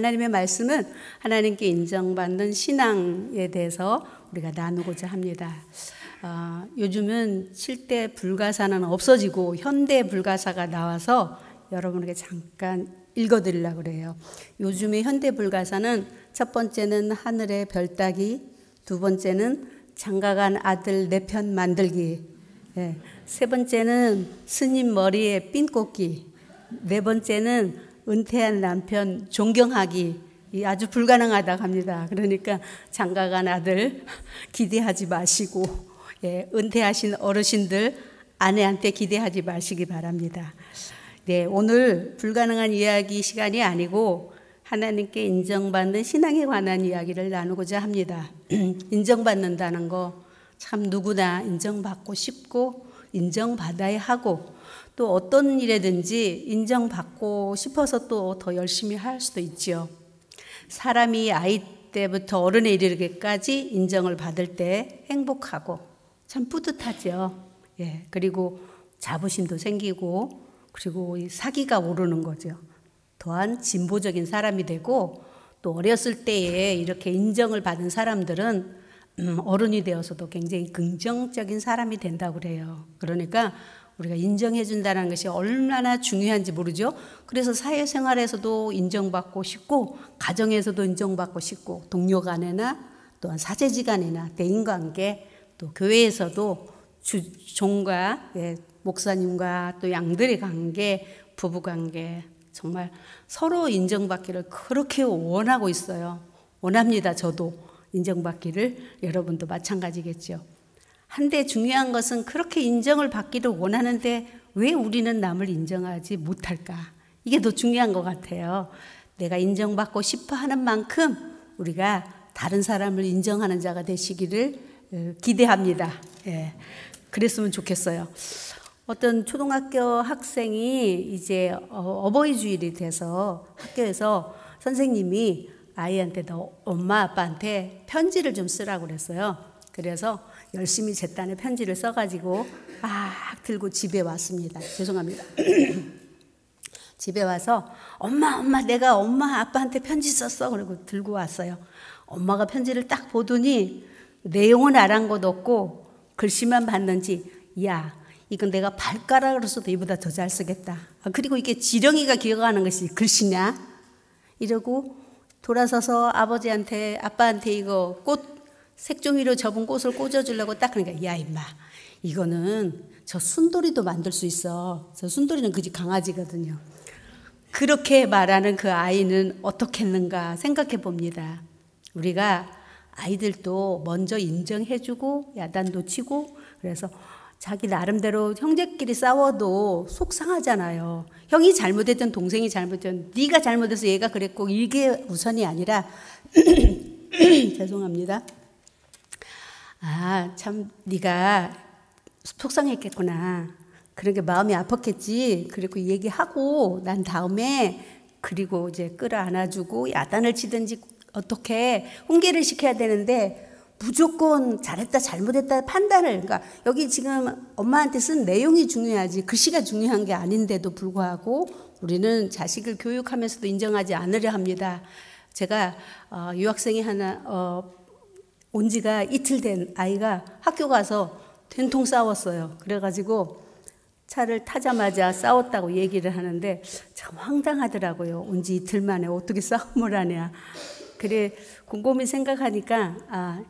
하나님의 말씀은 하나님께 인정받는 신앙에 대해서 우리가 나누고자 합니다. 요즘은 7대 불가사는 없어지고 현대 불가사가 나와서 여러분에게 잠깐 읽어드리려고 그래요. 요즘의 현대 불가사는 첫 번째는 하늘의 별 따기, 두 번째는 장가간 아들 내 편 만들기, 세 번째는 스님 머리에 핀 꽂기, 네 번째는 은퇴한 남편 존경하기. 아주 불가능하다고 합니다. 그러니까 장가간 아들 기대하지 마시고, 은퇴하신 어르신들 아내한테 기대하지 마시기 바랍니다. 네, 오늘 불가능한 이야기 시간이 아니고 하나님께 인정받는 신앙에 관한 이야기를 나누고자 합니다. 인정받는다는 거 참 누구나 인정받고 싶고 인정받아야 하고, 또 어떤 일에든지 인정받고 싶어서 또 더 열심히 할 수도 있죠. 사람이 아이 때부터 어른에 이르기까지 인정을 받을 때 행복하고 참 뿌듯하죠. 그리고 자부심도 생기고, 그리고 사기가 오르는 거죠. 또한 진보적인 사람이 되고, 또 어렸을 때에 이렇게 인정을 받은 사람들은 어른이 되어서도 굉장히 긍정적인 사람이 된다고 그래요. 그러니까 우리가 인정해 준다는 것이 얼마나 중요한지 모르죠. 그래서 사회생활에서도 인정받고 싶고, 가정에서도 인정받고 싶고, 동료 간에나 또한 사제지간이나 대인관계, 또 교회에서도 종과 목사님과 또 양들의 관계, 부부관계, 정말 서로 인정받기를 그렇게 원하고 있어요. 원합니다. 저도 인정받기를. 여러분도 마찬가지겠죠. 한데 중요한 것은 그렇게 인정을 받기를 원하는데 왜 우리는 남을 인정하지 못할까? 이게 더 중요한 것 같아요. 내가 인정받고 싶어 하는 만큼 우리가 다른 사람을 인정하는 자가 되시기를 기대합니다. 그랬으면 좋겠어요. 어떤 초등학교 학생이 이제 어버이 주일이 돼서 학교에서 선생님이 아이한테 너 엄마 아빠한테 편지를 좀 쓰라고 그랬어요. 그래서 열심히 제 딴에 편지를 써가지고 막 들고 집에 왔습니다. 죄송합니다. 집에 와서 엄마 내가 엄마 아빠한테 편지 썼어. 그리고 들고 왔어요. 엄마가 편지를 딱 보더니 내용은 알한 것 없고 글씨만 봤는지, 야 이건 내가 발가락으로 써도 이보다 더 잘 쓰겠다. 그리고 이게 지렁이가 기억하는 것이 글씨냐? 이러고 돌아서서 아빠한테 이거 색종이로 접은 꽃을 꽂아주려고 딱 그러니까, 야 임마 이거는 저 순돌이도 만들 수 있어. 저 순돌이는 그 집 강아지거든요. 그렇게 말하는 그 아이는 어떻겠는가 생각해 봅니다. 우리가 아이들도 먼저 인정해주고 야단도 치고, 그래서 자기 나름대로 형제끼리 싸워도 속상하잖아요. 형이 잘못했든 동생이 잘못했든 네가 잘못해서 얘가 그랬고, 이게 우선이 아니라 죄송합니다. 참 네가 속상했겠구나. 그러게 마음이 아팠겠지. 그리고 얘기하고 난 다음에 그리고 이제 끌어안아주고 야단을 치든지 어떻게 훈계를 시켜야 되는데, 무조건 잘했다 잘못했다 판단을, 그러니까 여기 지금 엄마한테 쓴 내용이 중요하지 글씨가 중요한 게 아닌데도 불구하고 우리는 자식을 교육하면서도 인정하지 않으려 합니다. 제가 유학생이 하나 온 지가 이틀 된 아이가 학교 가서 된통 싸웠어요. 그래가지고 차를 타자마자 싸웠다고 얘기를 하는데 참 황당하더라고요. 온 지 이틀 만에 어떻게 싸움을 하냐. 그래 곰곰이 생각하니까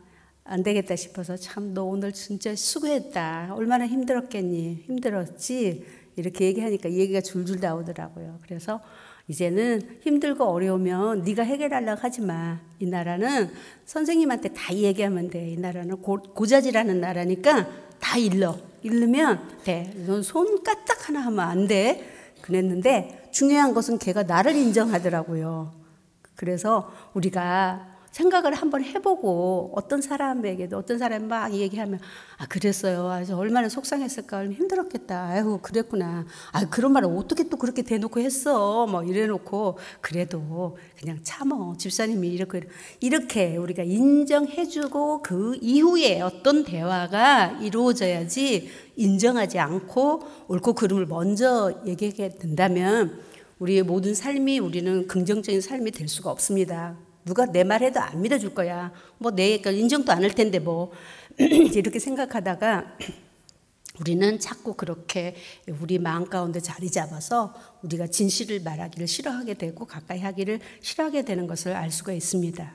안 되겠다 싶어서, 참 너 오늘 진짜 수고했다. 얼마나 힘들었겠니? 힘들었지? 이렇게 얘기하니까 얘기가 줄줄 나오더라고요. 그래서 이제는 힘들고 어려우면 네가 해결하려고 하지 마. 이 나라는 선생님한테 다 얘기하면 돼. 이 나라는 고자질하는 나라니까 다 잃으면 돼. 넌 손 까딱 하나 하면 안 돼. 그랬는데 중요한 것은 걔가 나를 인정하더라고요. 그래서 우리가 생각을 한번 해보고, 어떤 사람에게도 어떤 사람이 막 얘기하면 그랬어요. 얼마나 속상했을까. 얼마나 힘들었겠다. 아이고 그랬구나. 그런 말을 어떻게 또 그렇게 대놓고 했어. 뭐 이래놓고 그래도 그냥 참어. 집사님이 이렇게 우리가 인정해주고 그 이후에 어떤 대화가 이루어져야지, 인정하지 않고 옳고 그름을 먼저 얘기하게 된다면 우리의 모든 삶이 우리는 긍정적인 삶이 될 수가 없습니다. 누가 내 말해도 안 믿어줄 거야. 뭐 내 인정도 안 할 텐데 뭐 이렇게 생각하다가 우리는 자꾸 그렇게 우리 마음 가운데 자리 잡아서 우리가 진실을 말하기를 싫어하게 되고 가까이 하기를 싫어하게 되는 것을 알 수가 있습니다.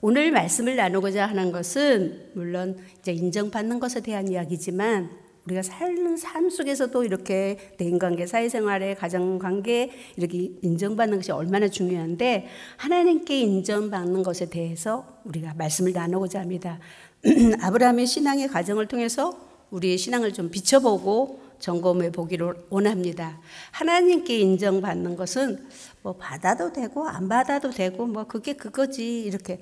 오늘 말씀을 나누고자 하는 것은 물론 이제 인정받는 것에 대한 이야기지만 우리가 사는 삶 속에서도 이렇게 대인관계, 사회생활에, 가정관계 이렇게 인정받는 것이 얼마나 중요한데 하나님께 인정받는 것에 대해서 우리가 말씀을 나누고자 합니다. 아브라함의 신앙의 과정을 통해서 우리의 신앙을 좀 비춰보고 점검해 보기를 원합니다. 하나님께 인정받는 것은 뭐 받아도 되고 안 받아도 되고 뭐 그게 그거지 이렇게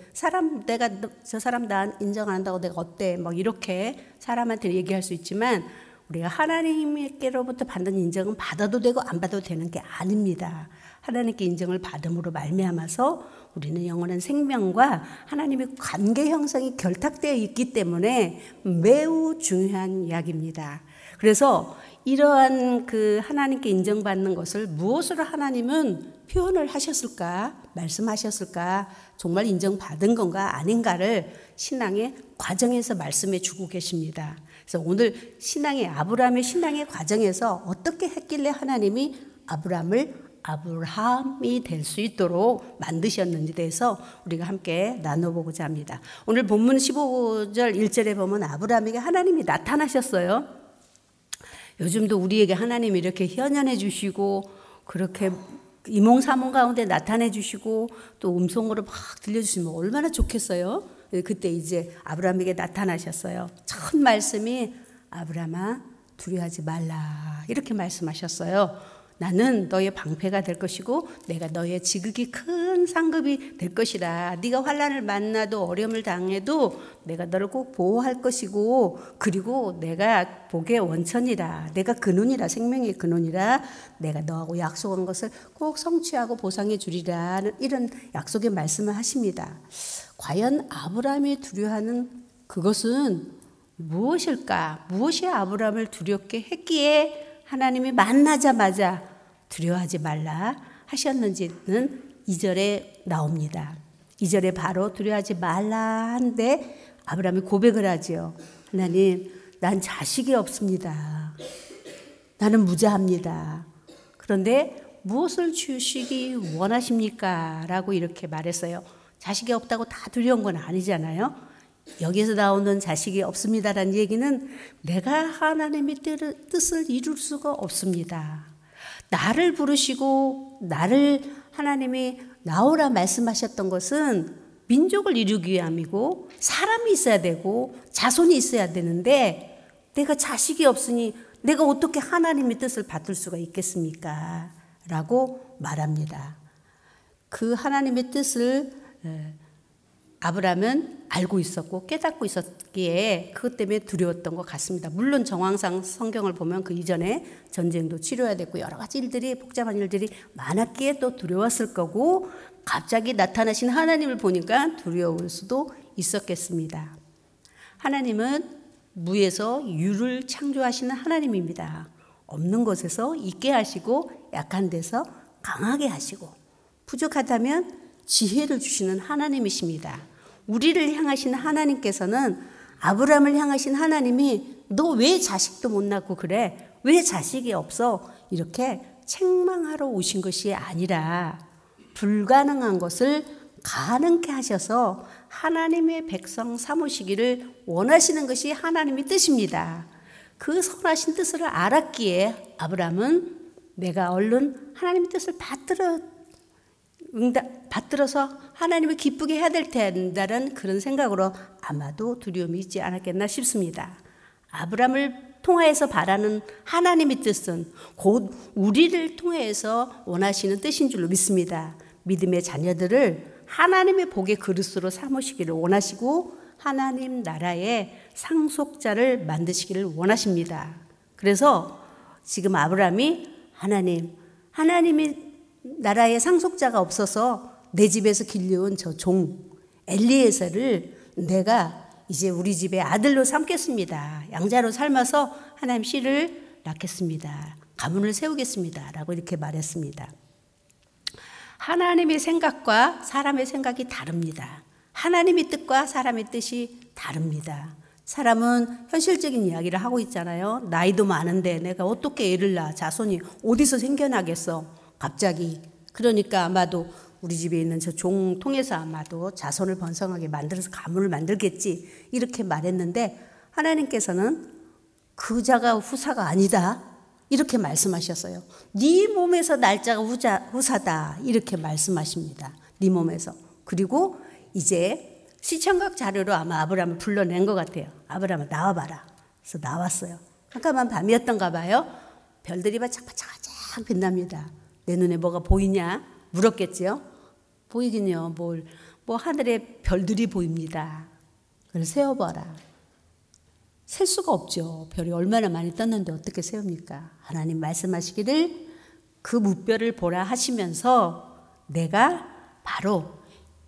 내가 저 사람 나 인정 안 한다고 내가 어때 뭐 이렇게 사람한테 얘기할 수 있지만 우리가 하나님께로부터 받는 인정은 받아도 되고 안 받아도 되는 게 아닙니다. 하나님께 인정을 받음으로 말미암아서 우리는 영원한 생명과 하나님의 관계 형성이 결탁되어 있기 때문에 매우 중요한 이야기입니다. 그래서 이러한 그 하나님께 인정받는 것을 무엇으로 하나님은 표현을 하셨을까? 말씀하셨을까? 정말 인정받은 건가 아닌가를 신앙의 과정에서 말씀해 주고 계십니다. 그래서 오늘 아브라함의 신앙의 과정에서 어떻게 했길래 하나님이 아브라함이 될 수 있도록 만드셨는지에 대해서 우리가 함께 나눠보고자 합니다. 오늘 본문 15절 1절에 보면 아브라함에게 하나님이 나타나셨어요. 요즘도 우리에게 하나님이 이렇게 현현해 주시고 그렇게 이몽사몽 가운데 나타내 주시고 또 음성으로 막 들려주시면 얼마나 좋겠어요. 그때 이제 아브라함에게 나타나셨어요. 첫 말씀이 아브라함아 두려워하지 말라 이렇게 말씀하셨어요. 나는 너의 방패가 될 것이고 내가 너의 지극히 큰 상급이 될 것이라. 네가 환난을 만나도 어려움을 당해도 내가 너를 꼭 보호할 것이고 그리고 내가 복의 원천이라. 내가 근원이라. 생명의 근원이라. 내가 너하고 약속한 것을 꼭 성취하고 보상해 주리라. 이런 약속의 말씀을 하십니다. 과연 아브라함이 두려워하는 그것은 무엇일까? 무엇이 아브라함을 두렵게 했기에 하나님이 만나자마자 두려워하지 말라 하셨는지는 2절에 나옵니다. 2절에 바로 두려워하지 말라 한데 아브라함이 고백을 하죠. 하나님, 난 자식이 없습니다. 나는 무자합니다. 그런데 무엇을 주시기 원하십니까? 라고 이렇게 말했어요. 자식이 없다고 다 두려운 건 아니잖아요. 여기에서 나오는 자식이 없습니다라는 얘기는 내가 하나님의 뜻을 이룰 수가 없습니다. 나를 부르시고 나를 하나님이 나오라 말씀하셨던 것은 민족을 이루기 위함이고 사람이 있어야 되고 자손이 있어야 되는데 내가 자식이 없으니 내가 어떻게 하나님의 뜻을 받을 수가 있겠습니까? 라고 말합니다. 그 하나님의 뜻을 아브라함은 알고 있었고 깨닫고 있었기에 그것 때문에 두려웠던 것 같습니다. 물론 정황상 성경을 보면 그 이전에 전쟁도 치러야 됐고 여러 가지 일들이 복잡한 일들이 많았기에 또 두려웠을 거고 갑자기 나타나신 하나님을 보니까 두려울 수도 있었겠습니다. 하나님은 무에서 유를 창조하시는 하나님입니다. 없는 것에서 있게 하시고 약한 데서 강하게 하시고 부족하다면 지혜를 주시는 하나님이십니다. 우리를 향하신 하나님께서는 아브라함을 향하신 하나님이 너 왜 자식도 못 낳고 그래? 왜 자식이 없어? 이렇게 책망하러 오신 것이 아니라 불가능한 것을 가능케 하셔서 하나님의 백성 삼으시기를 원하시는 것이 하나님의 뜻입니다. 그 선하신 뜻을 알았기에 아브라함은 내가 얼른 하나님의 뜻을 받들어서 하나님을 기쁘게 해야 될 텐다는 그런 생각으로 아마도 두려움이 있지 않았겠나 싶습니다. 아브라함을 통하여서 바라는 하나님의 뜻은 곧 우리를 통해서 원하시는 뜻인 줄로 믿습니다. 믿음의 자녀들을 하나님의 복의 그릇으로 삼으시기를 원하시고 하나님 나라의 상속자를 만드시기를 원하십니다. 그래서 지금 아브라함이 하나님이 나라의 상속자가 없어서 내 집에서 길려온 저 종 엘리에셀을 내가 이제 우리 집의 아들로 삼겠습니다. 양자로 삶아서 하나님 씨를 낳겠습니다. 가문을 세우겠습니다 라고 이렇게 말했습니다. 하나님의 생각과 사람의 생각이 다릅니다. 하나님의 뜻과 사람의 뜻이 다릅니다. 사람은 현실적인 이야기를 하고 있잖아요. 나이도 많은데 내가 어떻게 애를 낳아, 자손이 어디서 생겨나겠어 갑자기. 그러니까 아마도 우리 집에 있는 저 종 통해서 아마도 자손을 번성하게 만들어서 가문을 만들겠지 이렇게 말했는데, 하나님께서는 그 자가 후사가 아니다 이렇게 말씀하셨어요. 네 몸에서 날짜가 후사다 이렇게 말씀하십니다. 네 몸에서. 그리고 이제 시청각 자료로 아마 아브라함을 불러낸 것 같아요. 아브라함아 나와봐라. 그래서 나왔어요. 깜깜한 밤이었던가 봐요. 별들이 반짝반짝 빛납니다. 내 눈에 뭐가 보이냐 물었겠지요. 보이긴요. 뭐 하늘에 별들이 보입니다. 그걸 세어봐라. 셀 수가 없죠. 별이 얼마나 많이 떴는데 어떻게 세웁니까? 하나님 말씀하시기를 그 무별을 보라 하시면서 내가 바로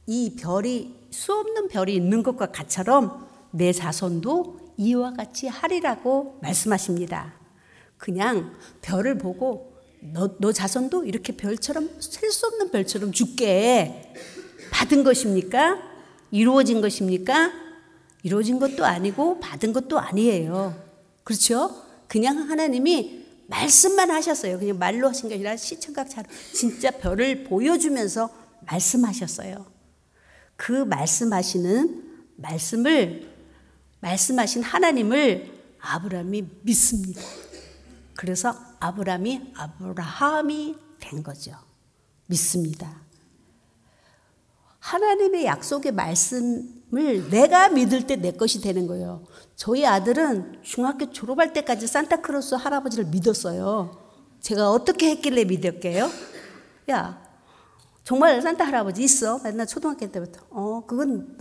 이 별이 수없는 별이 있는 것과 같처럼 내 자손도 이와 같이 하리라고 말씀하십니다. 그냥 별을 보고 너 자손도 이렇게 별처럼 셀 수 없는 별처럼 죽게 받은 것입니까? 이루어진 것입니까? 이루어진 것도 아니고 받은 것도 아니에요. 그렇죠? 그냥 하나님이 말씀만 하셨어요. 그냥 말로 하신 게 아니라 시청각 자료 진짜 별을 보여주면서 말씀하셨어요. 그 말씀하신 하나님을 아브라함이 믿습니다. 그래서 아브라함이 된 거죠. 믿습니다. 하나님의 약속의 말씀을 내가 믿을 때 내 것이 되는 거예요. 저희 아들은 중학교 졸업할 때까지 산타크로스 할아버지를 믿었어요. 제가 어떻게 했길래 믿을게요? 야, 정말 산타 할아버지 있어? 맨날 초등학교 때부터. 그건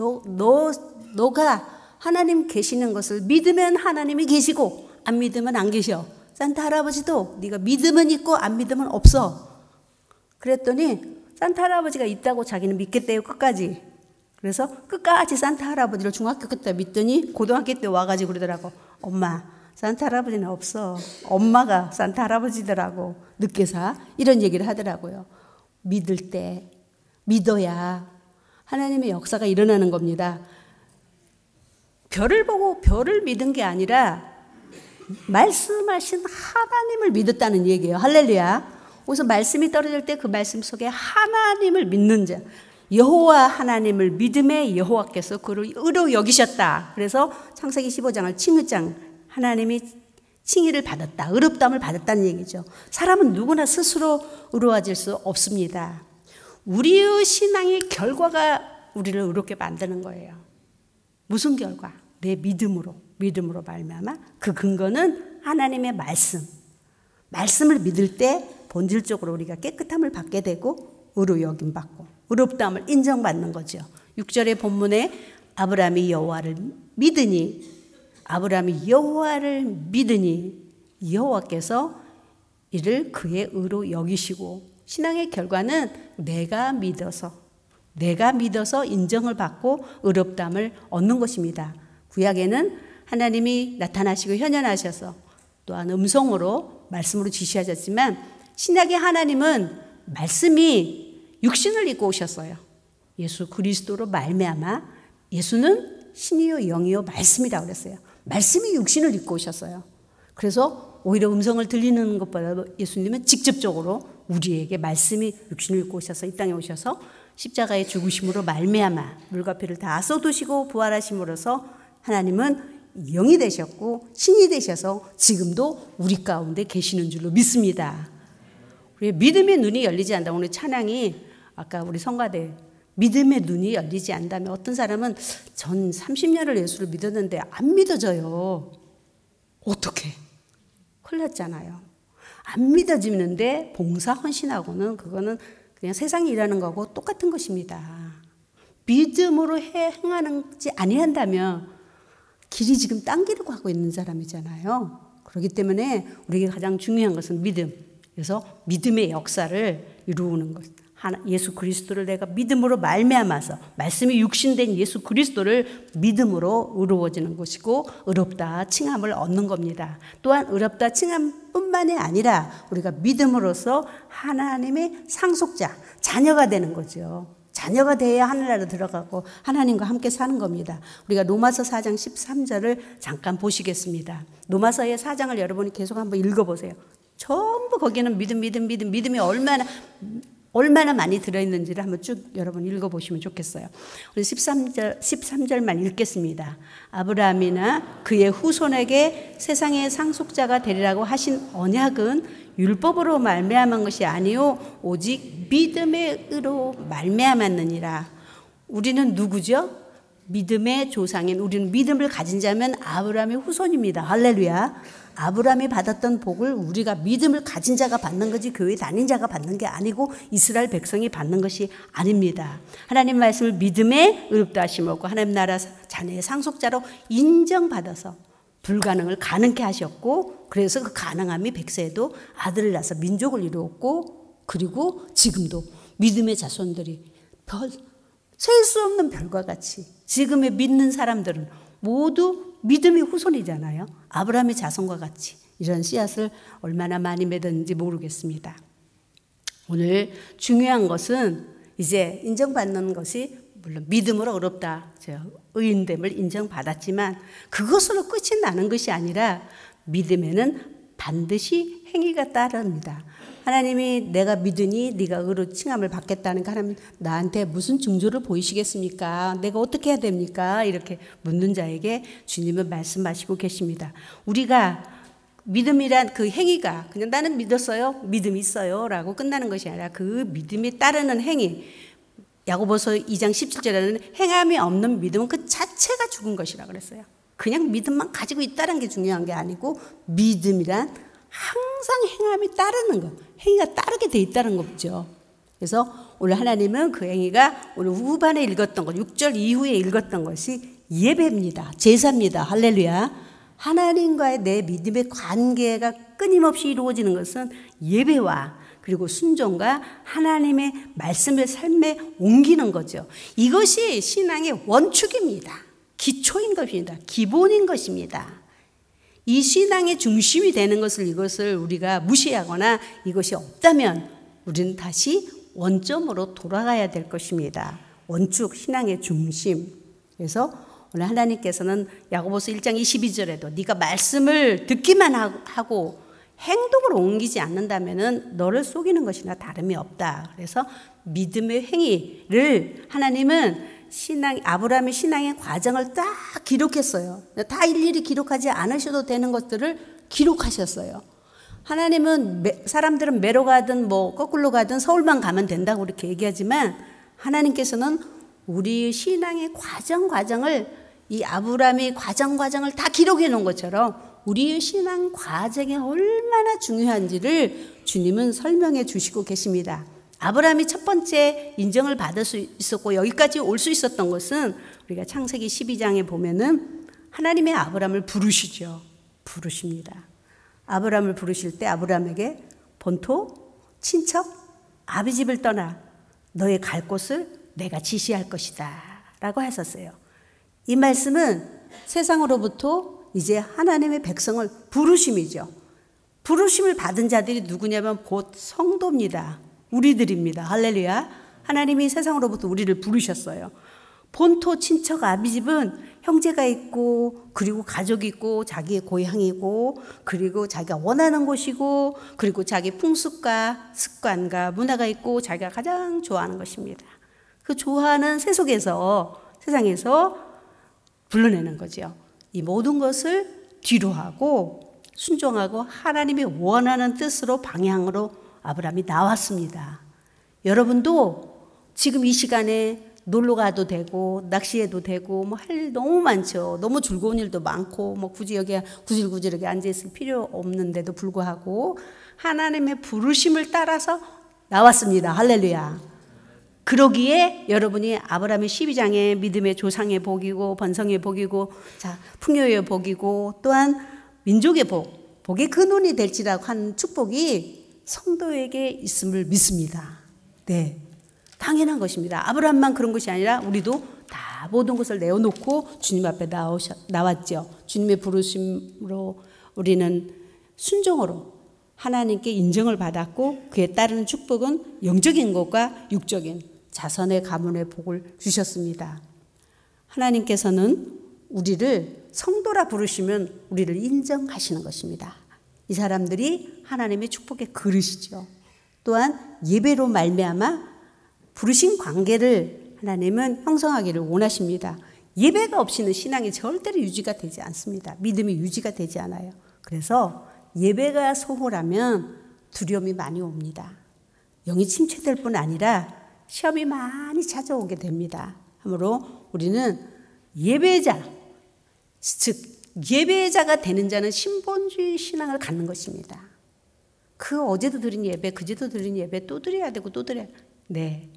너가 하나님 계시는 것을 믿으면 하나님이 계시고 안 믿으면 안 계셔. 산타 할아버지도 네가 믿으면 있고 안 믿으면 없어. 그랬더니 산타 할아버지가 있다고 자기는 믿겠대요. 끝까지. 그래서 끝까지 산타 할아버지를 중학교 때 믿더니 고등학교 때 와가지고 그러더라고. 엄마, 산타 할아버지는 없어. 엄마가 산타 할아버지더라고. 늦게사. 이런 얘기를 하더라고요. 믿을 때 믿어야 하나님의 역사가 일어나는 겁니다. 별을 보고 별을 믿은 게 아니라 말씀하신 하나님을 믿었다는 얘기예요. 할렐루야. 그래서 말씀이 떨어질 때 그 말씀 속에 하나님을 믿는 자, 여호와 하나님을 믿음에 여호와께서 그를 의로 여기셨다. 그래서 창세기 15장을 칭의장, 하나님이 칭의를 받았다, 의롭다함을 받았다는 얘기죠. 사람은 누구나 스스로 의로워질 수 없습니다. 우리의 신앙의 결과가 우리를 의롭게 만드는 거예요. 무슨 결과? 내 믿음으로 말미암아. 그 근거는 하나님의 말씀을 믿을 때 본질적으로 우리가 깨끗함을 받게 되고 의로 여김 받고 의롭다함을 인정받는 거죠. 6절의 본문에 아브라함이 여호와를 믿으니 여호와께서 이를 그의 의로 여기시고, 신앙의 결과는 내가 믿어서 인정을 받고 의롭다함을 얻는 것입니다. 구약에는 하나님이 나타나시고 현현하셔서 또한 음성으로 말씀으로 지시하셨지만, 신약의 하나님은 말씀이 육신을 입고 오셨어요. 예수 그리스도로 말미암아, 예수는 신이요 영이요 말씀이라고 그랬어요. 말씀이 육신을 입고 오셨어요. 그래서 오히려 음성을 들리는 것보다 예수님은 직접적으로 우리에게 말씀이 육신을 입고 오셔서 이 땅에 오셔서 십자가의 죽으심으로 말미암아 물과 피를 다 쏟으시고 부활하심으로써 하나님은 영이 되셨고 신이 되셔서 지금도 우리 가운데 계시는 줄로 믿습니다. 우리 믿음의 눈이 열리지 않는다. 오늘 찬양이 아까 우리 성가대 믿음의 눈이 열리지 않다면, 어떤 사람은 전 30년을 예수를 믿었는데 안 믿어져요. 어떻게? 큰일 났잖아요. 안 믿어지는데 봉사 헌신하고는 그거는 그냥 세상이 일하는 거하고 똑같은 것입니다. 믿음으로 행하는지 아니한다면 길이 지금 딴 길을 가고 있는 사람이잖아요. 그렇기 때문에 우리에게 가장 중요한 것은 믿음. 그래서 믿음의 역사를 이루는 것. 예수 그리스도를 내가 믿음으로 말미암아서 말씀이 육신된 예수 그리스도를 믿음으로 의로워지는 것이고 의롭다 칭함을 얻는 겁니다. 또한 의롭다 칭함뿐만이 아니라 우리가 믿음으로써 하나님의 상속자, 자녀가 되는 거죠. 자녀가 돼야 하늘나라 들어가고 하나님과 함께 사는 겁니다. 우리가 로마서 4장 13절을 잠깐 보시겠습니다. 로마서의 4장을 여러분이 계속 한번 읽어보세요. 전부 거기는 믿음이 얼마나 많이 들어있는지를 한번 쭉 여러분 읽어보시면 좋겠어요. 우리 13절만 읽겠습니다. 아브라함이나 그의 후손에게 세상의 상속자가 되리라고 하신 언약은 율법으로 말미암은 것이 아니요 오직 믿음의 의로 말미암았느니라. 우리는 누구죠? 믿음의 조상인, 우리는 믿음을 가진 자면 아브라함의 후손입니다. 할렐루야. 아브라함이 받았던 복을 우리가 믿음을 가진 자가 받는 거지 교회 다닌 자가 받는 게 아니고 이스라엘 백성이 받는 것이 아닙니다. 하나님 말씀을 믿음에 의롭다 하심을 얻고 하나님 나라 자녀의 상속자로 인정받아서 불가능을 가능케 하셨고, 그래서 그 가능함이 백세에도 아들을 낳아서 민족을 이루었고, 그리고 지금도 믿음의 자손들이 셀 수 없는 별과 같이 지금의 믿는 사람들은 모두 믿음의 후손이잖아요. 아브라함의 자손과 같이 이런 씨앗을 얼마나 많이 맺었는지 모르겠습니다. 오늘 중요한 것은 이제 인정받는 것이 물론 믿음으로 의롭다, 의인됨을 인정받았지만 그것으로 끝이 나는 것이 아니라 믿음에는 반드시 행위가 따릅니다. 하나님이 내가 믿으니 네가 의로 칭함을 받겠다는 하나님 나한테 무슨 징조를 보이시겠습니까? 내가 어떻게 해야 됩니까? 이렇게 묻는 자에게 주님은 말씀하시고 계십니다. 우리가 믿음이란 그 행위가 그냥 나는 믿었어요, 믿음이 있어요 라고 끝나는 것이 아니라 그 믿음이 따르는 행위, 야고보서 2장 17절에는 행함이 없는 믿음은 그 자체가 죽은 것이라 그랬어요. 그냥 믿음만 가지고 있다는 게 중요한 게 아니고 믿음이란 항상 행함이 따르는 것, 행위가 따르게 돼 있다는 거죠. 그래서 오늘 하나님은 그 행위가 오늘 후반에 읽었던 것, 6절 이후에 읽었던 것이 예배입니다. 제사입니다. 할렐루야. 하나님과의 내 믿음의 관계가 끊임없이 이루어지는 것은 예배와 그리고 순종과 하나님의 말씀을 삶에 옮기는 거죠. 이것이 신앙의 원축입니다. 기초인 것입니다. 기본인 것입니다. 이 신앙의 중심이 되는 것을 이것을 우리가 무시하거나 이것이 없다면 우리는 다시 원점으로 돌아가야 될 것입니다. 원축, 신앙의 중심. 그래서 오늘 하나님께서는 야고보서 1장 22절에도 네가 말씀을 듣기만 하고 행동으로 옮기지 않는다면 너를 속이는 것이나 다름이 없다. 그래서 믿음의 행위를 하나님은 아브라함의 신앙의 과정을 딱 기록했어요. 다 일일이 기록하지 않으셔도 되는 것들을 기록하셨어요. 하나님은 사람들은 매로 가든 거꾸로 가든 서울만 가면 된다고 그렇게 얘기하지만 하나님께서는 우리 신앙의 과정을 이 아브라함의 과정을 다 기록해 놓은 것처럼 우리의 신앙 과정이 얼마나 중요한지를 주님은 설명해 주시고 계십니다. 아브라함이 첫 번째 인정을 받을 수 있었고 여기까지 올 수 있었던 것은 우리가 창세기 12장에 보면은 하나님의 아브라함을 부르십니다. 아브라함을 부르실 때 아브라함에게 본토, 친척, 아비 집을 떠나 너의 갈 곳을 내가 지시할 것이다 라고 하셨어요. 이 말씀은 세상으로부터 이제 하나님의 백성을 부르심이죠. 부르심을 받은 자들이 누구냐면 곧 성도입니다. 우리들입니다. 할렐루야. 하나님이 세상으로부터 우리를 부르셨어요. 본토, 친척, 아비집은 형제가 있고 그리고 가족이 있고 자기의 고향이고 그리고 자기가 원하는 곳이고 그리고 자기 풍습과 습관과 문화가 있고 자기가 가장 좋아하는 것입니다. 그 좋아하는 세상에서 불러내는 거죠. 이 모든 것을 뒤로 하고 순종하고 하나님이 원하는 뜻으로 방향으로 아브라함이 나왔습니다. 여러분도 지금 이 시간에 놀러 가도 되고 낚시해도 되고 할 일 너무 많죠. 너무 즐거운 일도 많고 굳이 여기 구질구질하게 앉아 있을 필요 없는데도 불구하고 하나님의 부르심을 따라서 나왔습니다. 할렐루야. 그러기에 여러분이 아브라함의 12장의 믿음의 조상의 복이고 번성의 복이고 풍요의 복이고 또한 민족의 복의 근원이 될지라고 한 축복이 성도에게 있음을 믿습니다. 네. 당연한 것입니다. 아브라함만 그런 것이 아니라 우리도 다 모든 것을 내어놓고 주님 앞에 나왔죠. 주님의 부르심으로 우리는 순종으로 하나님께 인정을 받았고 그에 따르는 축복은 영적인 것과 육적인 자선의 가문의 복을 주셨습니다. 하나님께서는 우리를 성도라 부르시면 우리를 인정하시는 것입니다. 이 사람들이 하나님의 축복의 그릇이죠. 또한 예배로 말미암아 부르신 관계를 하나님은 형성하기를 원하십니다. 예배가 없이는 신앙이 절대로 유지가 되지 않습니다. 믿음이 유지가 되지 않아요. 그래서 예배가 소홀하면 두려움이 많이 옵니다. 영이 침체될 뿐 아니라 시험이 많이 찾아오게 됩니다. 그러므로 우리는 예배자, 즉 예배자가 되는 자는 신본주의 신앙을 갖는 것입니다. 그 어제도 드린 예배, 그제도 드린 예배 또 드려야 되고 또 드려야 돼요. 네.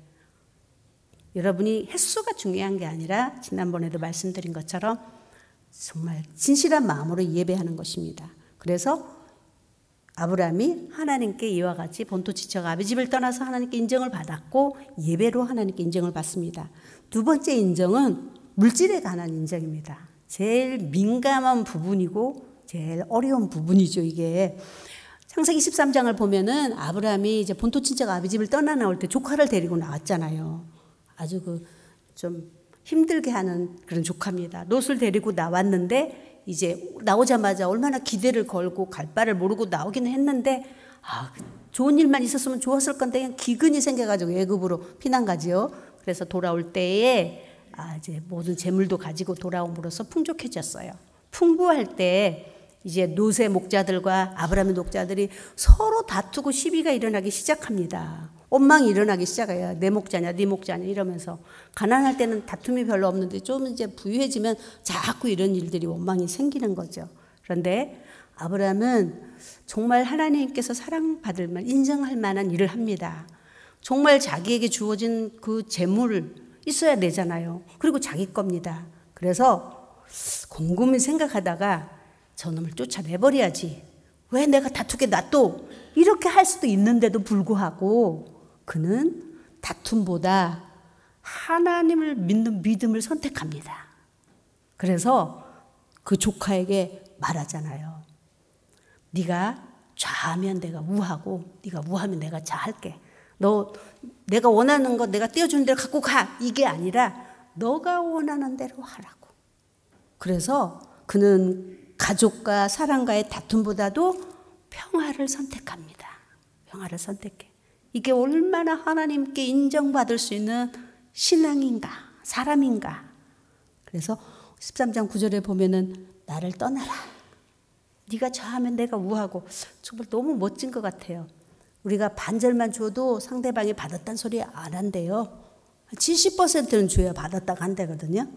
여러분이 횟수가 중요한 게 아니라 지난번에도 말씀드린 것처럼 정말 진실한 마음으로 예배하는 것입니다. 그래서 아브라함이 하나님께 이와 같이 본토 지척 아비 집을 떠나서 하나님께 인정을 받았고 예배로 하나님께 인정을 받습니다. 두 번째 인정은 물질에 관한 인정입니다. 제일 민감한 부분이고 제일 어려운 부분이죠. 이게 창세기 13장을 보면은 아브라함이 이제 본토 친척 아비 집을 떠나 나올 때 조카를 데리고 나왔잖아요. 아주 좀 힘들게 하는 그런 조카입니다. 롯을 데리고 나왔는데 이제 나오자마자 얼마나 기대를 걸고 갈 바를 모르고 나오기는 했는데 좋은 일만 있었으면 좋았을 건데 그냥 기근이 생겨가지고 애굽으로 피난 가지요. 그래서 돌아올 때에 이제 모든 재물도 가지고 돌아옴으로써 풍족해졌어요. 풍부할 때 이제 롯의 목자들과 아브라함의 목자들이 서로 다투고 시비가 일어나기 시작합니다. 원망이 일어나기 시작해요. 내 목자냐, 네 목자냐 이러면서 가난할 때는 다툼이 별로 없는데 좀 이제 부유해지면 자꾸 이런 일들이 원망이 생기는 거죠. 그런데 아브라함은 정말 하나님께서 사랑받을 만, 인정할 만한 일을 합니다. 정말 자기에게 주어진 그 재물을 있어야 되잖아요. 그리고 자기 겁니다. 그래서 곰곰이 생각하다가 저놈을 쫓아내버려야지. 왜 내가 다투게 놔둬? 이렇게 할 수도 있는데도 불구하고 그는 다툼보다 하나님을 믿는 믿음을 선택합니다. 그래서 그 조카에게 말하잖아요. 네가 좌하면 내가 우하고 네가 우하면 내가 좌할게. 너 내가 원하는 거 내가 떼어주는 대로 갖고 가. 이게 아니라 너가 원하는 대로 하라고. 그래서 그는 가족과 사랑과의 다툼보다도 평화를 선택합니다. 평화를 선택해. 이게 얼마나 하나님께 인정받을 수 있는 신앙인가, 사람인가. 그래서 13장 9절에 보면은 나를 떠나라. 네가 좌하면 내가 우하고. 정말 너무 멋진 것 같아요. 우리가 반절만 줘도 상대방이 받았다는 소리 안 한대요. 70%는 줘야 받았다고 한대거든요.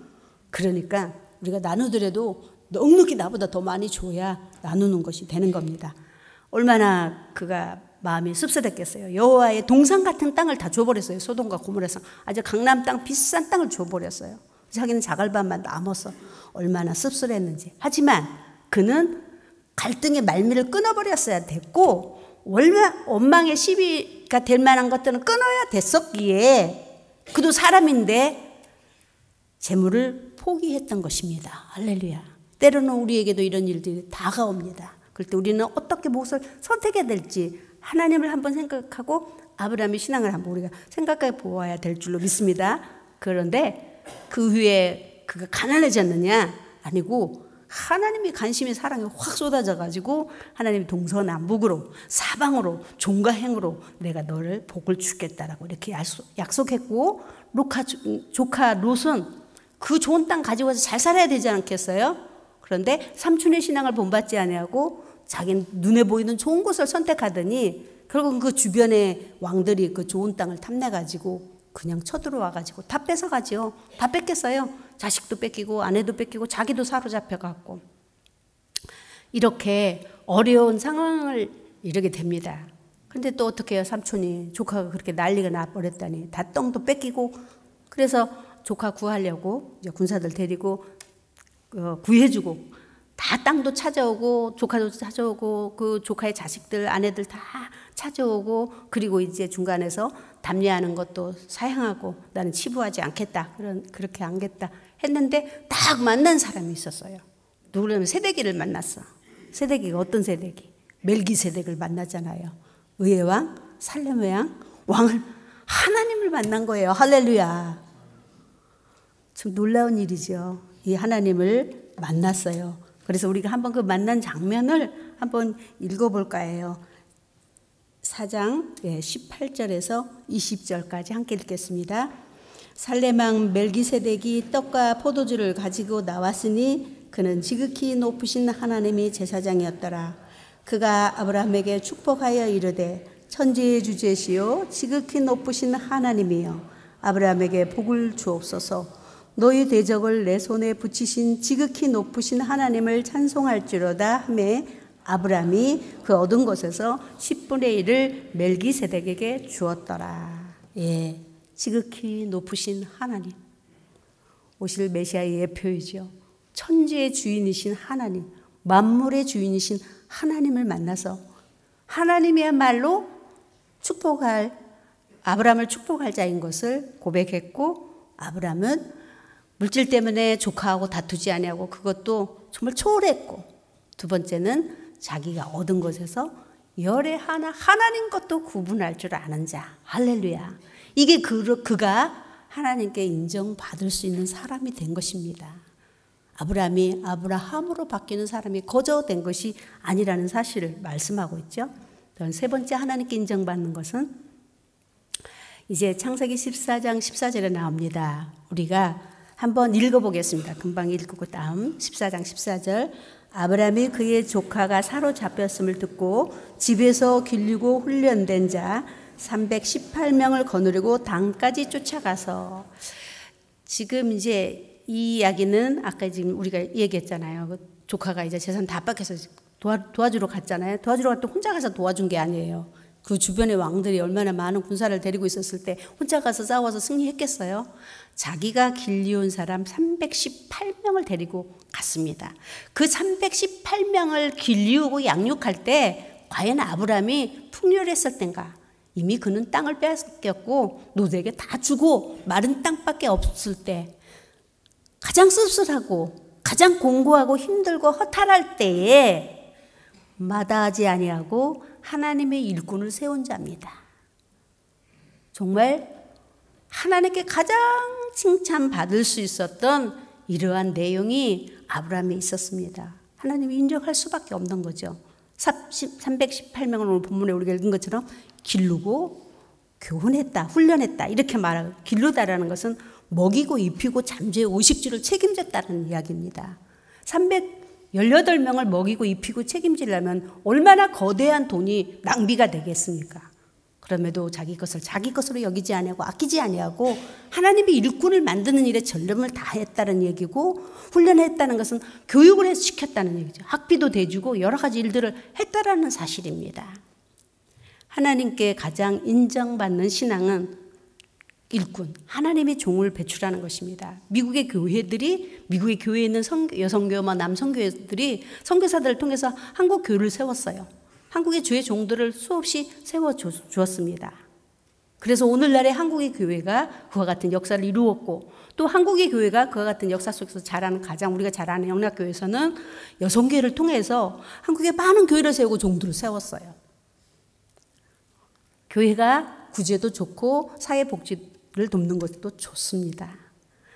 그러니까 우리가 나누더라도 넉넉히 나보다 더 많이 줘야 나누는 것이 되는 겁니다. 얼마나 그가 마음이 씁쓸했겠어요. 여호와의 동산 같은 땅을 다 줘버렸어요. 소돔과 고모라서 아주 강남 땅 비싼 땅을 줘버렸어요. 자기는 자갈밭만 남았어. 얼마나 씁쓸했는지. 하지만 그는 갈등의 말미를 끊어버렸어야 됐고 원망의 시비가 될 만한 것들은 끊어야 됐었기에 그도 사람인데 재물을 포기했던 것입니다. 할렐루야. 때로는 우리에게도 이런 일들이 다가옵니다. 그럴 때 우리는 어떻게 무엇을 선택해야 될지 하나님을 한번 생각하고 아브라함의 신앙을 한번 우리가 생각해 보아야 될 줄로 믿습니다. 그런데 그 후에 그가 가난해졌느냐? 아니고 하나님의 관심이 사랑이 확 쏟아져 가지고 하나님이 동서남북으로 사방으로 종가행으로 내가 너를 복을 주겠다라고 이렇게 약속했고 조카 롯은 그 좋은 땅 가지고 와서 잘 살아야 되지 않겠어요? 그런데 삼촌의 신앙을 본받지 아니하고 자기 눈에 보이는 좋은 곳을 선택하더니 결국은 그 주변의 왕들이 그 좋은 땅을 탐내가지고 그냥 쳐들어와가지고 다 뺏어가지요. 다 뺏겼어요. 자식도 뺏기고 아내도 뺏기고 자기도 사로잡혀갖고 이렇게 어려운 상황을 이르게 됩니다. 근데 또 어떻게 해요? 삼촌이 조카가 그렇게 난리가 나버렸다니 다 땅도 뺏기고 그래서 조카 구하려고 이제 군사들 데리고 구해주고 다 땅도 찾아오고 조카도 찾아오고 그 조카의 자식들 아내들 다 찾아오고 그리고 이제 중간에서 담례하는 것도 사양하고 나는 치부하지 않겠다. 그렇게 안겠다 했는데 딱 만난 사람이 있었어요. 누구냐면 세대기를 만났어. 세대기가 어떤 세대기? 멜기세덱을 만나잖아요. 의의 왕, 살렘의 왕을 하나님을 만난 거예요. 할렐루야. 좀 놀라운 일이죠. 이 하나님을 만났어요. 그래서 우리가 한번 그 만난 장면을 한번 읽어볼까 해요. 4장 18절에서 20절까지 함께 읽겠습니다. 살렘왕 멜기세덱이 떡과 포도주를 가지고 나왔으니 그는 지극히 높으신 하나님의 제사장이었더라. 그가 아브라함에게 축복하여 이르되 천지의 주제시요 지극히 높으신 하나님이여 아브라함에게 복을 주옵소서. 너희 대적을 내 손에 붙이신 지극히 높으신 하나님을 찬송할지로다 하매 아브라함이 그 얻은 것에서 10분의 1을 멜기세덱에게 주었더라. 예, 지극히 높으신 하나님, 오실 메시아의 예표이죠. 천지의 주인이신 하나님, 만물의 주인이신 하나님을 만나서 하나님이야말로 축복할, 아브라함을 축복할 자인 것을 고백했고, 아브라함은 물질 때문에 조카하고 다투지 아니하고 그것도 정말 초월했고, 두 번째는 자기가 얻은 것에서 열의 하나, 하나님 것도 구분할 줄 아는 자. 할렐루야. 이게 그가 하나님께 인정받을 수 있는 사람이 된 것입니다. 아브라함이 아브라함으로 바뀌는 사람이 거저 된 것이 아니라는 사실을 말씀하고 있죠. 세 번째 하나님께 인정받는 것은 이제 창세기 14장 14절에 나옵니다. 우리가 한번 읽어보겠습니다. 금방 읽고 다음 14장 14절. 아브라함이 그의 조카가 사로잡혔음을 듣고 집에서 길르고 훈련된 자 318명을 거느리고 단까지 쫓아가서, 지금 이제 이 이야기는 아까 지금 우리가 얘기했잖아요. 그 조카가 이제 재산 다 뺏겨서 도와주러 갔잖아요. 도와주러 갈 때 혼자 가서 도와준 게 아니에요. 그 주변의 왕들이 얼마나 많은 군사를 데리고 있었을 때 혼자 가서 싸워서 승리했겠어요? 자기가 길리온 사람 318명을 데리고 갔습니다. 그 318명을 길리우고 양육할 때 과연 아브라함이 풍요했을 땐가? 이미 그는 땅을 뺏겼고 노대에게 다 주고 마른 땅밖에 없을 때, 가장 씁쓸하고 가장 공고하고 힘들고 허탈할 때에 마다하지 아니하고 하나님의 일꾼을 세운 자입니다. 정말 하나님께 가장 칭찬받을 수 있었던 이러한 내용이 아브라함에 있었습니다. 하나님이 인정할 수밖에 없는 거죠. 318명을 오늘 본문에 우리가 읽은 것처럼 기르고 교훈했다, 훈련했다 이렇게 말하고, 기르다라는 것은 먹이고 입히고 잠재의 오식주를 책임졌다는 이야기입니다. 318명을 먹이고 입히고 책임지려면 얼마나 거대한 돈이 낭비가 되겠습니까? 그럼에도 자기 것을 자기 것으로 여기지 아니하고 아끼지 아니하고 하나님의 일꾼을 만드는 일에 전념을 다했다는 얘기고, 훈련했다는 것은 교육을 시켰다는 얘기죠. 학비도 대주고 여러 가지 일들을 했다라는 사실입니다. 하나님께 가장 인정받는 신앙은 일꾼, 하나님의 종을 배출하는 것입니다. 미국의 교회들이, 미국의 교회에 있는 여성교회와 남성교회들이 선교사들을 통해서 한국 교회를 세웠어요. 한국의 주의 종들을 수없이 세워주었습니다. 그래서 오늘날의 한국의 교회가 그와 같은 역사를 이루었고, 또 한국의 교회가 그와 같은 역사 속에서 자라는, 가장 우리가 잘 아는 영락교회에서는 여성교회를 통해서 한국에 많은 교회를 세우고 종들을 세웠어요. 교회가 구제도 좋고 사회복지를 돕는 것도 좋습니다.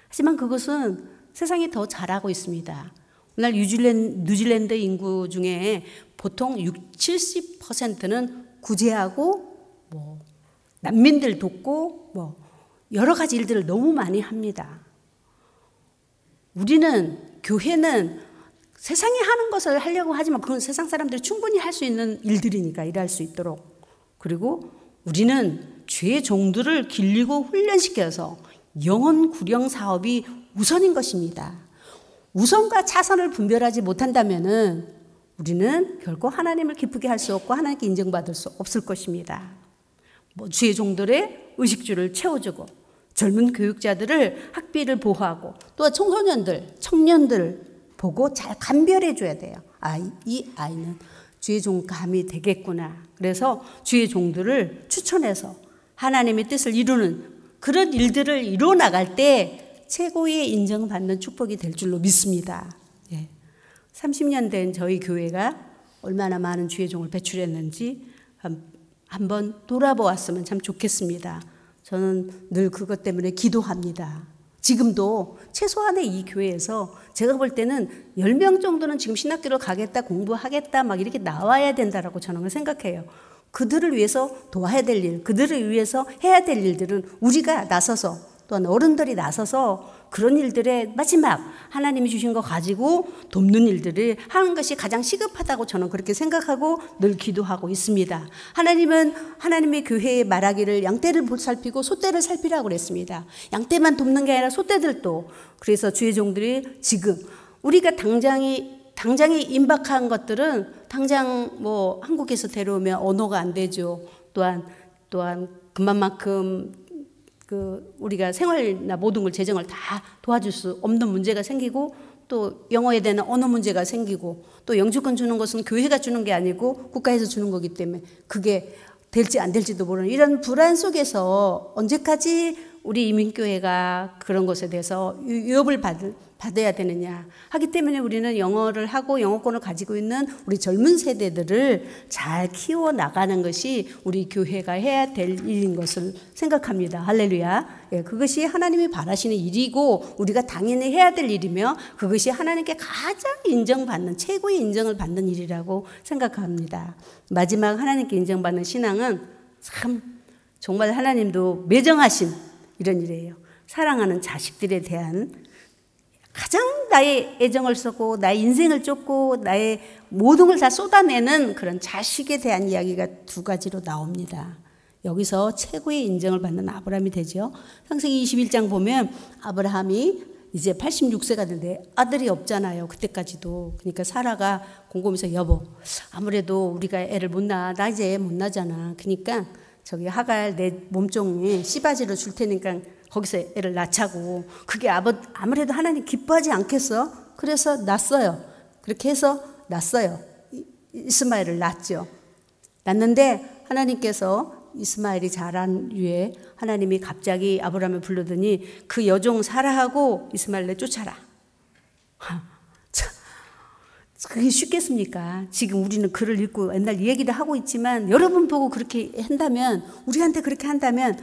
하지만 그것은 세상이 더 잘하고 있습니다. 오늘 뉴질랜드 인구 중에 보통 70%는 구제하고 난민들 돕고 여러 가지 일들을 너무 많이 합니다. 우리는, 교회는 세상이 하는 것을 하려고 하지만 그건 세상 사람들이 충분히 할 수 있는 일들이니까 일할 수 있도록. 그리고 우리는 주의 종들을 길리고 훈련시켜서 영혼 구령 사업이 우선인 것입니다. 우선과 차선을 분별하지 못한다면은 우리는 결코 하나님을 기쁘게 할 수 없고 하나님께 인정받을 수 없을 것입니다. 주의 종들의 의식주를 채워주고, 젊은 교육자들을 학비를 보호하고, 또 청소년들, 청년들 보고 잘 감별해 줘야 돼요. 이 아이는 주의 종감이 되겠구나. 그래서 주의 종들을 추천해서 하나님의 뜻을 이루는 그런 일들을 이루어 나갈 때 최고의 인정받는 축복이 될 줄로 믿습니다. 30년 된 저희 교회가 얼마나 많은 주의 종을 배출했는지 한번 돌아보았으면 참 좋겠습니다. 저는 늘 그것 때문에 기도합니다. 지금도 최소한의 이 교회에서 제가 볼 때는 10명 정도는 지금 신학교로 가겠다, 공부하겠다 막 이렇게 나와야 된다라고 저는 생각해요. 그들을 위해서 도와야 될 일, 그들을 위해서 해야 될 일들은 우리가 나서서 또한 어른들이 나서서 그런 일들의 마지막 하나님이 주신 거 가지고 돕는 일들을 하는 것이 가장 시급하다고 저는 그렇게 생각하고 늘 기도하고 있습니다. 하나님은 하나님의 교회에 말하기를 양떼를 살피고 소떼를 살피라고 그랬습니다. 양떼만 돕는 게 아니라 소떼들도. 그래서 주의 종들이 지금 우리가 당장에 임박한 것들은 당장 뭐 한국에서 데려오면 언어가 안 되죠. 또한 그만큼 우리가 생활이나 모든 걸 재정을 다 도와줄 수 없는 문제가 생기고 또 영어에 대한 언어 문제가 생기고 또 영주권 주는 것은 교회가 주는 게 아니고 국가에서 주는 거기 때문에 그게 될지 안 될지도 모르는 이런 불안 속에서 언제까지 우리 이민교회가 그런 것에 대해서 유업을 받아야 되느냐 하기 때문에 우리는 영어를 하고 영어권을 가지고 있는 우리 젊은 세대들을 잘 키워나가는 것이 우리 교회가 해야 될 일인 것을 생각합니다. 할렐루야. 그것이 하나님이 바라시는 일이고 우리가 당연히 해야 될 일이며 그것이 하나님께 가장 인정받는 최고의 인정을 받는 일이라고 생각합니다. 마지막 하나님께 인정받는 신앙은 참 정말 하나님도 매정하신 이런 일이에요. 사랑하는 자식들에 대한 가장 나의 애정을 쏟고 나의 인생을 쫓고 나의 모든 걸 다 쏟아내는 그런 자식에 대한 이야기가 두 가지로 나옵니다. 여기서 최고의 인정을 받는 아브라함이 되죠. 창세기 21장 보면 아브라함이 이제 86세가 됐는데 아들이 없잖아요. 그때까지도. 그러니까 사라가 곰곰이서 여보 아무래도 우리가 애를 못 낳아. 나 이제 애 못 낳잖아. 그러니까 저기 하갈 내 몸종에 씨바지를 줄 테니까 거기서 애를 낳자고. 그게 아무래도 하나님 기뻐하지 않겠어? 그래서 낳았어요. 그렇게 해서 낳았어요. 이스마엘을 낳았죠. 낳는데 하나님께서 이스마엘이 자란 후에 하나님이 갑자기 아브라함을 부르더니 그 여종 사라하고 이스마엘을 쫓아라. 그게 쉽겠습니까? 지금 우리는 글을 읽고 옛날 얘기를 하고 있지만 여러분 보고 그렇게 한다면 우리한테 그렇게 한다면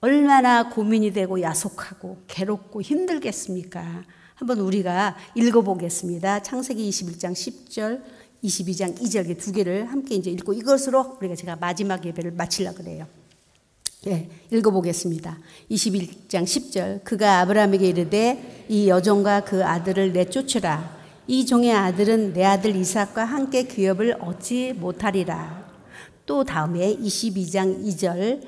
얼마나 고민이 되고 야속하고 괴롭고 힘들겠습니까? 한번 우리가 읽어보겠습니다. 창세기 21장 10절 22장 2절 두 개를 함께 이제 읽고 이것으로 제가 마지막 예배를 마치려고 그래요. 읽어보겠습니다. 21장 10절 그가 아브라함에게 이르되 이 여종과 그 아들을 내쫓으라. 이 종의 아들은 내 아들 이삭과 함께 기업을 얻지 못하리라. 또 다음에 22장 2절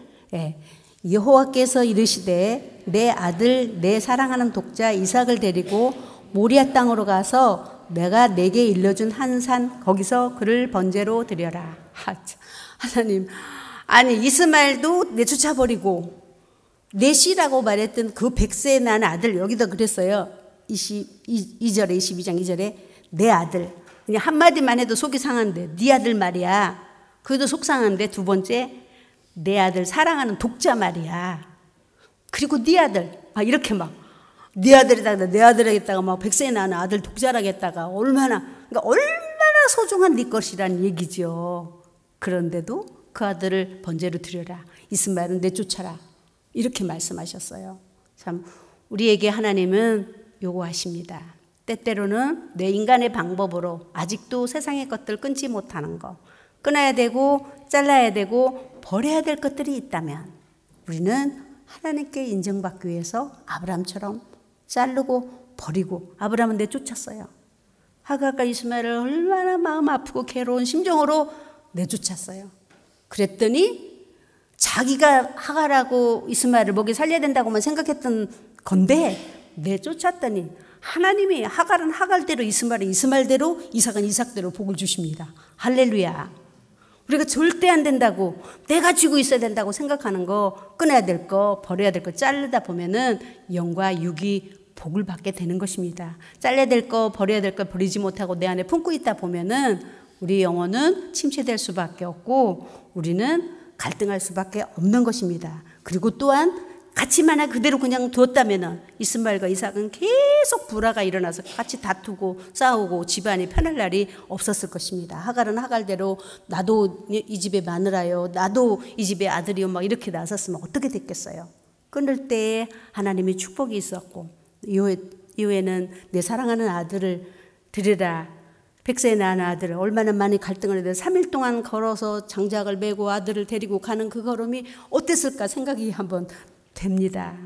여호와께서 이르시되 내 아들 내 사랑하는 독자 이삭을 데리고 모리아 땅으로 가서 내가 내게 일러준 한 산 거기서 그를 번제로 드려라. 하나님 아니 이스마엘도 내쫓아버리고 넷이라고 말했던 그 100세에 난 아들 여기다 그랬어요. 22절에 22장 2절에 내 아들 그냥 한마디만 해도 속이 상한데 네 아들 말이야. 그래도 속 상한데 두 번째 내 아들 사랑하는 독자 말이야. 그리고 네 아들 이렇게 막 네 아들에다가 내 아들에다가 막 100세에 나는 아들 독자라겠다가 얼마나 소중한 네 것이란 얘기죠. 그런데도 그 아들을 번제로 드려라. 이스마엘은 내쫓아라. 이렇게 말씀하셨어요. 참 우리에게 하나님은 요구하십니다. 때때로는 내 인간의 방법으로 아직도 세상의 것들 끊지 못하는 거 끊어야 되고 잘라야 되고 버려야 될 것들이 있다면 우리는 하나님께 인정받기 위해서 아브라함처럼 자르고 버리고 아브라함은 내쫓았어요. 하갈과 이스마엘을 얼마나 마음 아프고 괴로운 심정으로 내쫓았어요. 그랬더니 자기가 하갈하고 이스마엘을 먹이 살려야 된다고만 생각했던 건데 내쫓았더니 하나님이 하갈은 하갈대로 이스마엘은 이스마엘대로 이삭은 이삭대로 복을 주십니다. 할렐루야. 우리가 절대 안 된다고 내가 쥐고 있어야 된다고 생각하는 거 끊어야 될 거 버려야 될 거 자르다 보면은 영과 육이 복을 받게 되는 것입니다. 잘라야 될 거 버려야 될 거 버리지 못하고 내 안에 품고 있다 보면은 우리 영혼은 침체될 수밖에 없고 우리는 갈등할 수밖에 없는 것입니다. 그리고 또한 같이 만약 그대로 그냥 두었다면 이스마엘과 이삭은 계속 불화가 일어나서 같이 다투고 싸우고 집안이 편할 날이 없었을 것입니다. 하갈은 하갈대로 나도 이 집의 마누라요, 나도 이 집의 아들이요, 막 이렇게 나섰으면 어떻게 됐겠어요? 끊을 때에 하나님의 축복이 있었고 이후에는 내 사랑하는 아들을 드리라, 백세에 낳은 아들을, 얼마나 많이 갈등을 해도 3일 동안 걸어서 장작을 메고 아들을 데리고 가는 그 걸음이 어땠을까 생각이 한번 됩니다.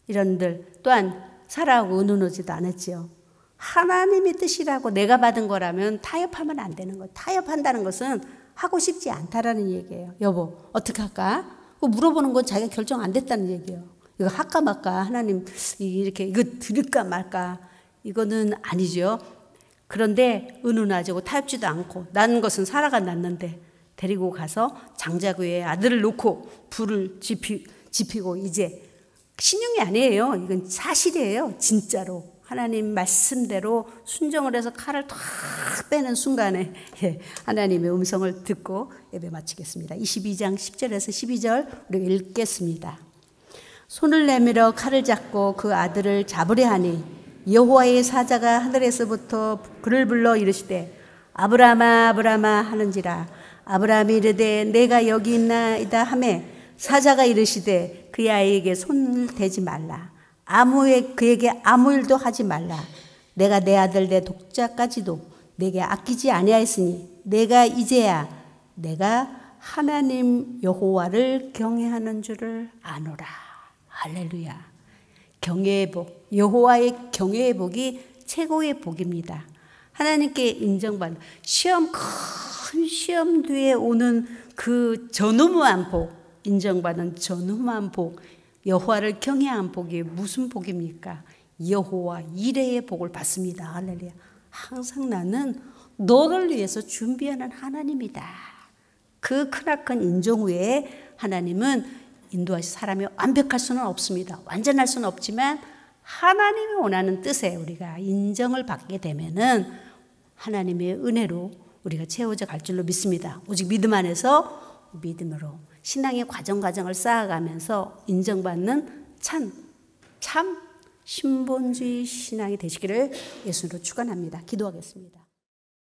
이런들 또한 사라하고 의논하지도 않았지요. 하나님의 뜻이라고 내가 받은 거라면 타협하면 안 되는 거예요. 타협한다는 것은 하고 싶지 않다라는 얘기예요. 여보 어떻게 할까? 물어보는 건 자기가 결정 안 됐다는 얘기예요. 이거 할까 말까, 하나님 이렇게 이거 드릴까 말까, 이거는 아니죠. 그런데 의논하지고 타협지도 않고 낳은 것은 사라가 낳는데 데리고 가서 장작 위에 아들을 놓고 불을 지피고, 이제 신용이 아니에요. 이건 사실이에요. 진짜로 하나님 말씀대로 순종을 해서 칼을 탁 빼는 순간에 하나님의 음성을 듣고 예배 마치겠습니다. 22장 10절에서 12절 우리가 읽겠습니다. 손을 내밀어 칼을 잡고 그 아들을 잡으려 하니 여호와의 사자가 하늘에서부터 그를 불러 이르시되 아브라함아 아브라함아 하는지라. 아브라함이 이르되 내가 여기 있나이다 하매 사자가 이르시되 그 아이에게 손을 대지 말라. 그에게 아무 일도 하지 말라. 내가 내 아들 내 독자까지도 내게 아끼지 아니하였으니 내가 이제야 내가 하나님 여호와를 경외하는 줄을 아노라. 할렐루야. 경외의 복, 여호와의 경외의 복이 최고의 복입니다. 하나님께 인정받는 큰 시험 뒤에 오는 그 전무한 복, 인정받는 전무한 복, 여호와를 경외한 복이 무슨 복입니까? 여호와 이레의 복을 받습니다. 할렐루야. 항상 나는 너를 위해서 준비하는 하나님이다. 그 크나큰 인정 후에 하나님은 인도하신 사람이 완벽할 수는 없습니다. 완전할 수는 없지만 하나님이 원하는 뜻에 우리가 인정을 받게 되면은 하나님의 은혜로 우리가 채워져 갈 줄로 믿습니다. 오직 믿음 안에서 믿음으로 신앙의 과정을 쌓아가면서 인정받는 참 신본주의 신앙이 되시기를 예수로 축원합니다. 기도하겠습니다.